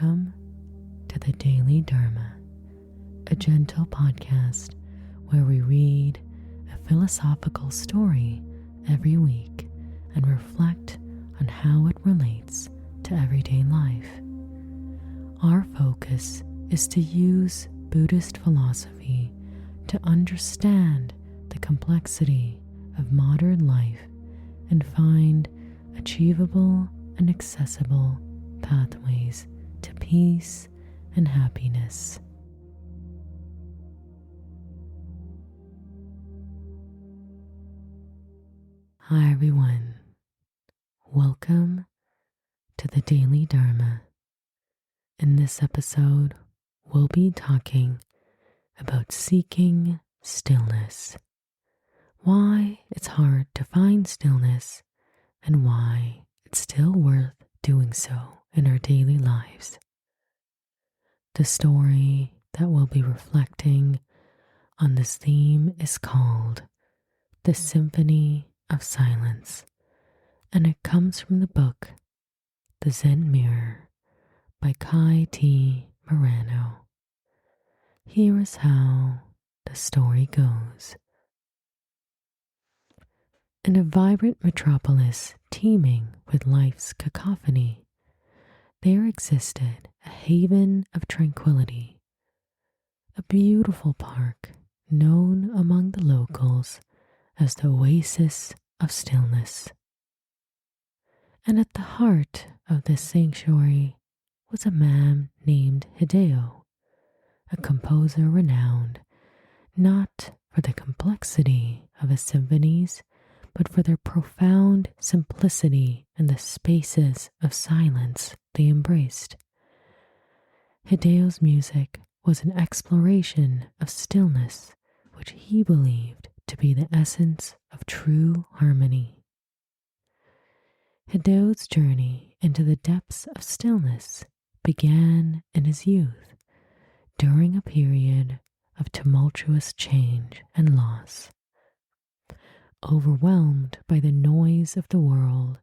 Welcome to the Daily Dharma, a gentle podcast where we read a philosophical story every week and reflect on how it relates to everyday life. Our focus is to use Buddhist philosophy to understand the complexity of modern life and find achievable and accessible pathways to peace and happiness. Hi everyone, welcome to the Daily Dharma. In this episode, we'll be talking about seeking stillness, why it's hard to find stillness, and why it's still worth doing so in our daily lives. The story that we'll be reflecting on this theme is called The Symphony of Silence, and it comes from the book The Zen Mirror by Kai T. Morano. Here is how the story goes. In a vibrant metropolis teeming with life's cacophony, there existed a haven of tranquility, a beautiful park known among the locals as the oasis of stillness. And at the heart of this sanctuary was a man named Hideo, a composer renowned not for the complexity of his symphonies, but for their profound simplicity and the spaces of silence they embraced. Hideo's music was an exploration of stillness, which he believed to be the essence of true harmony. Hideo's journey into the depths of stillness began in his youth, during a period of tumultuous change and loss. Overwhelmed by the noise of the world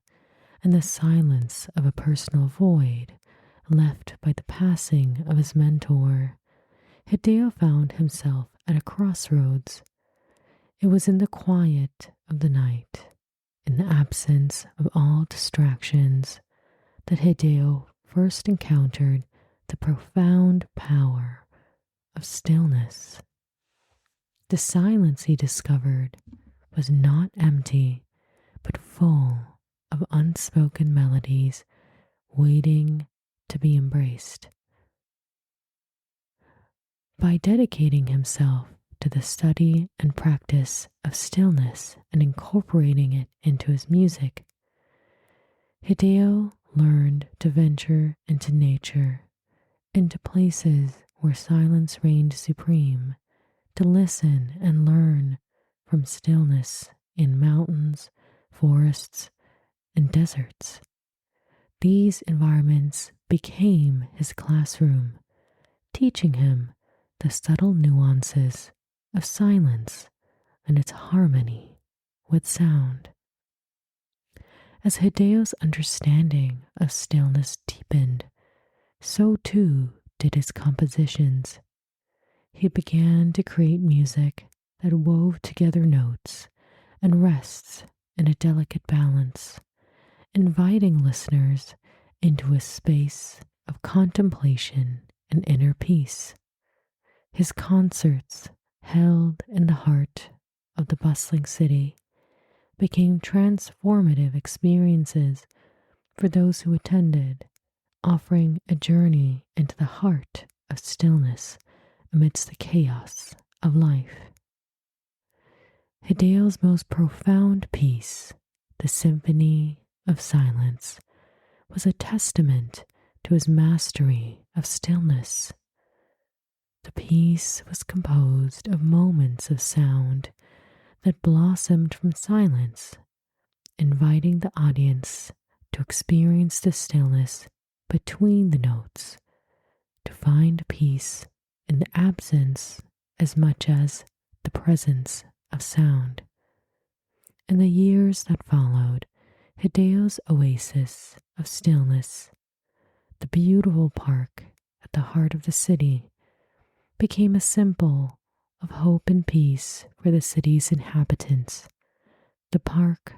and the silence of a personal void left by the passing of his mentor, Hideo found himself at a crossroads. It was in the quiet of the night, in the absence of all distractions, that Hideo first encountered the profound power of stillness. The silence he discovered was not empty, but full of unspoken melodies waiting to be embraced. By dedicating himself to the study and practice of stillness and incorporating it into his music, Hideo learned to venture into nature, into places where silence reigned supreme, to listen and learn from stillness in mountains, forests, and deserts. These environments became his classroom, teaching him the subtle nuances of silence and its harmony with sound. As Hideo's understanding of stillness deepened, so too did his compositions. He began to create music that wove together notes and rests in a delicate balance, inviting listeners into a space of contemplation and inner peace. His concerts, held in the heart of the bustling city, became transformative experiences for those who attended, offering a journey into the heart of stillness amidst the chaos of life. Hideo's most profound piece, The Symphony of Silence, was a testament to his mastery of stillness. The piece was composed of moments of sound that blossomed from silence, inviting the audience to experience the stillness between the notes, to find peace in the absence as much as the presence of sound. In the years that followed, Hideo's oasis of stillness the beautiful park at the heart of the city became a symbol of hope and peace for the city's inhabitants. The park,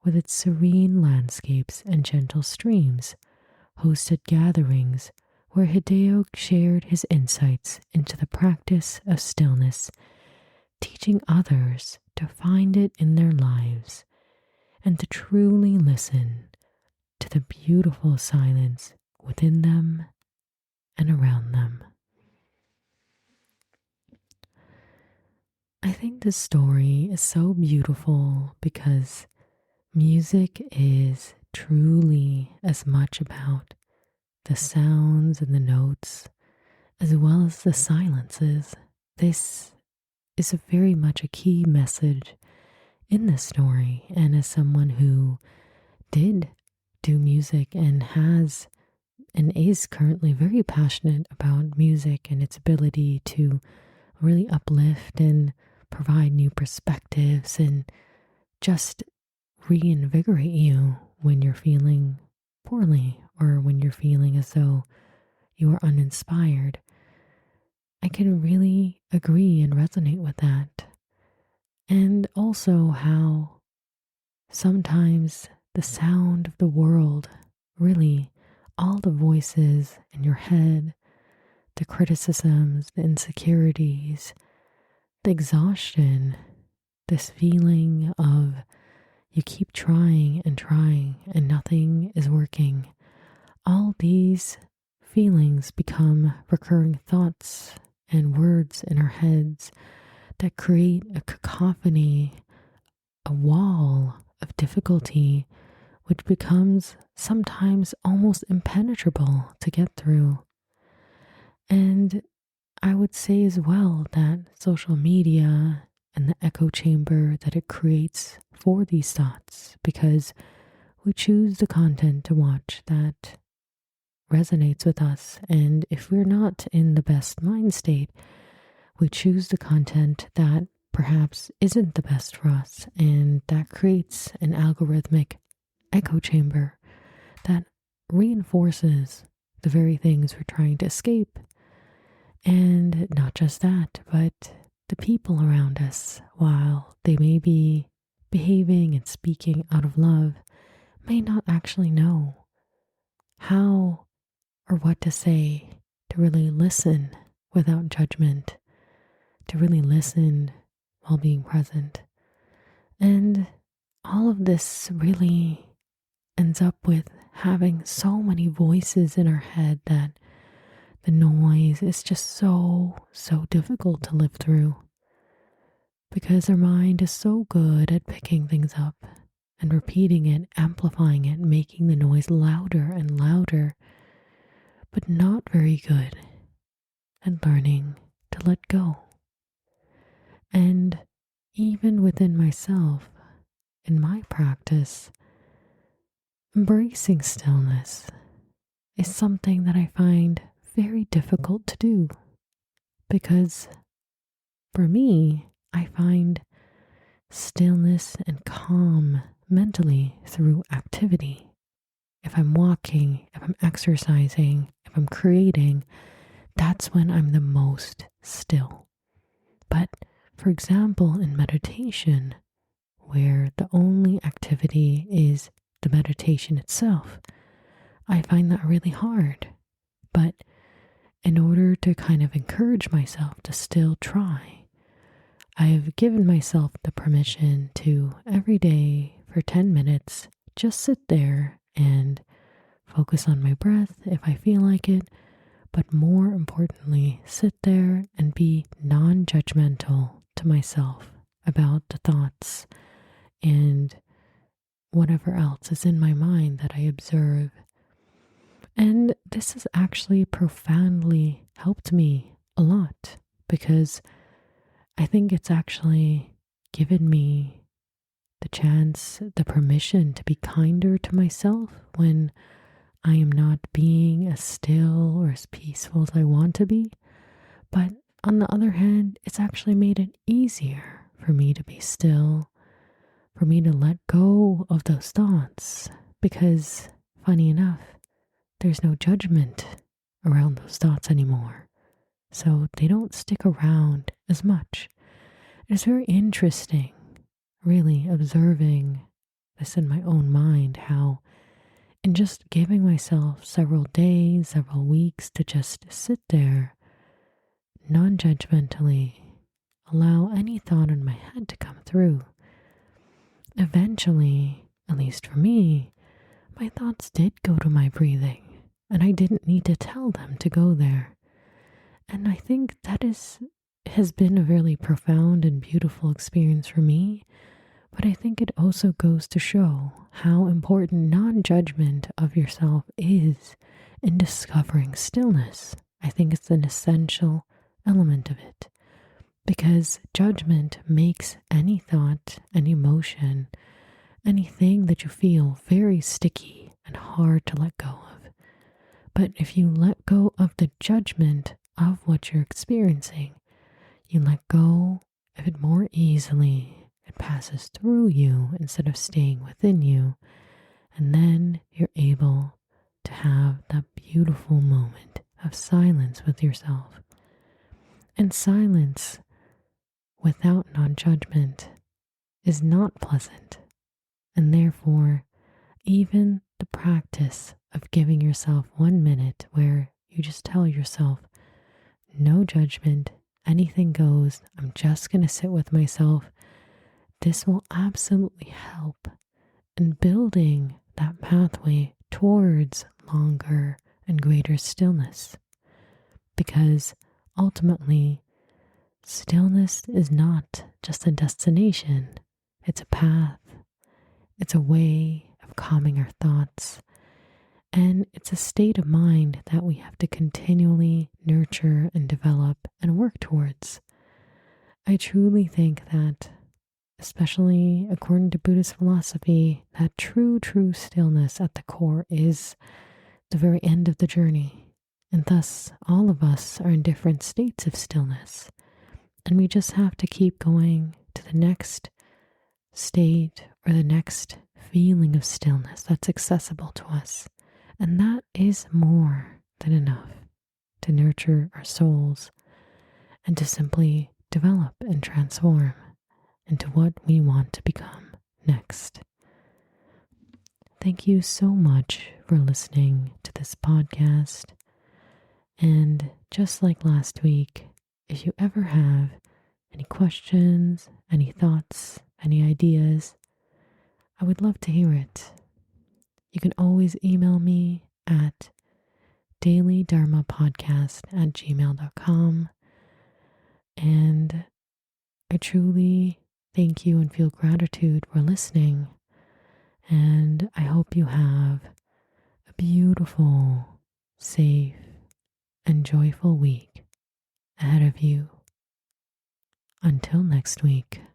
with its serene landscapes and gentle streams, hosted gatherings where Hideo shared his insights into the practice of stillness, teaching others to find it in their lives and to truly listen to the beautiful silence within them and around them. I think this story is so beautiful because music is truly as much about the sounds and the notes as well as the silences. This is very much a key message in this story, and as someone who did do music and has and is currently very passionate about music and its ability to really uplift and provide new perspectives and just reinvigorate you when you're feeling poorly or when you're feeling as though you are uninspired. I can really agree and resonate with that. And also how sometimes the sound of the world, really all the voices in your head, the criticisms, the insecurities, the exhaustion, this feeling of you keep trying and nothing is working. All these feelings become recurring thoughts and words in our heads that create a cacophony, a wall of difficulty, which becomes sometimes almost impenetrable to get through. And I would say as well that social media and the echo chamber that it creates for these thoughts, because we choose the content to watch that resonates with us. And if we're not in the best mind state, we choose the content that perhaps isn't the best for us. And that creates an algorithmic echo chamber that reinforces the very things we're trying to escape. And not just that, but the people around us, while they may be behaving and speaking out of love, may not actually know how or what to say to really listen without judgment, to really listen while being present. And all of this really ends up with having so many voices in our head that the noise is just so difficult to live through, because our mind is so good at picking things up and repeating it, amplifying it, making the noise louder and louder, but not very good at learning to let go. And even within myself, in my practice, embracing stillness is something that I find very difficult to do, because for me, I find stillness and calm mentally through activity. If I'm walking, if I'm exercising, if I'm creating, that's when I'm the most still. But for example, in meditation, where the only activity is the meditation itself, I find that really hard. But in order to kind of encourage myself to still try, I have given myself the permission to every day for 10 minutes just sit there and focus on my breath if I feel like it, but more importantly, sit there and be non-judgmental to myself about the thoughts and whatever else is in my mind that I observe. And this has actually profoundly helped me a lot, because I think it's actually given me the chance, the permission to be kinder to myself when I am not being as still or as peaceful as I want to be. But on the other hand, it's actually made it easier for me to be still, for me to let go of those thoughts, because funny enough, there's no judgment around those thoughts anymore. So they don't stick around as much. It's very interesting, really, observing this in my own mind, how in just giving myself several days, several weeks to just sit there, non-judgmentally, allow any thought in my head to come through. Eventually, at least for me, my thoughts did go to my breathing, and I didn't need to tell them to go there. And I think that has been a really profound and beautiful experience for me, but I think it also goes to show how important non-judgment of yourself is in discovering stillness. I think it's an essential element of it, because judgment makes any thought, any emotion, anything that you feel very sticky and hard to let go of. But if you let go of the judgment of what you're experiencing, you let go of it more easily. It passes through you instead of staying within you. And then you're able to have that beautiful moment of silence with yourself. And silence without non-judgment is not pleasant. And therefore, even the practice of giving yourself 1 minute where you just tell yourself, no judgment, anything goes, I'm just going to sit with myself, this will absolutely help in building that pathway towards longer and greater stillness. Because ultimately, stillness is not just a destination, it's a path, it's a way of calming our thoughts, and it's a state of mind that we have to continually nurture and develop and work towards. I truly think that, especially according to Buddhist philosophy, that true stillness at the core is the very end of the journey. And thus, all of us are in different states of stillness. And we just have to keep going to the next state or the next feeling of stillness that's accessible to us. And that is more than enough to nurture our souls and to simply develop and transform into what we want to become next. Thank you so much for listening to this podcast. And just like last week, if you ever have any questions, any thoughts, any ideas, I would love to hear it. You can always email me at dailydharmapodcast@gmail.com. And I truly thank you and feel gratitude for listening. And I hope you have a beautiful, safe, and joyful week ahead of you. Until next week.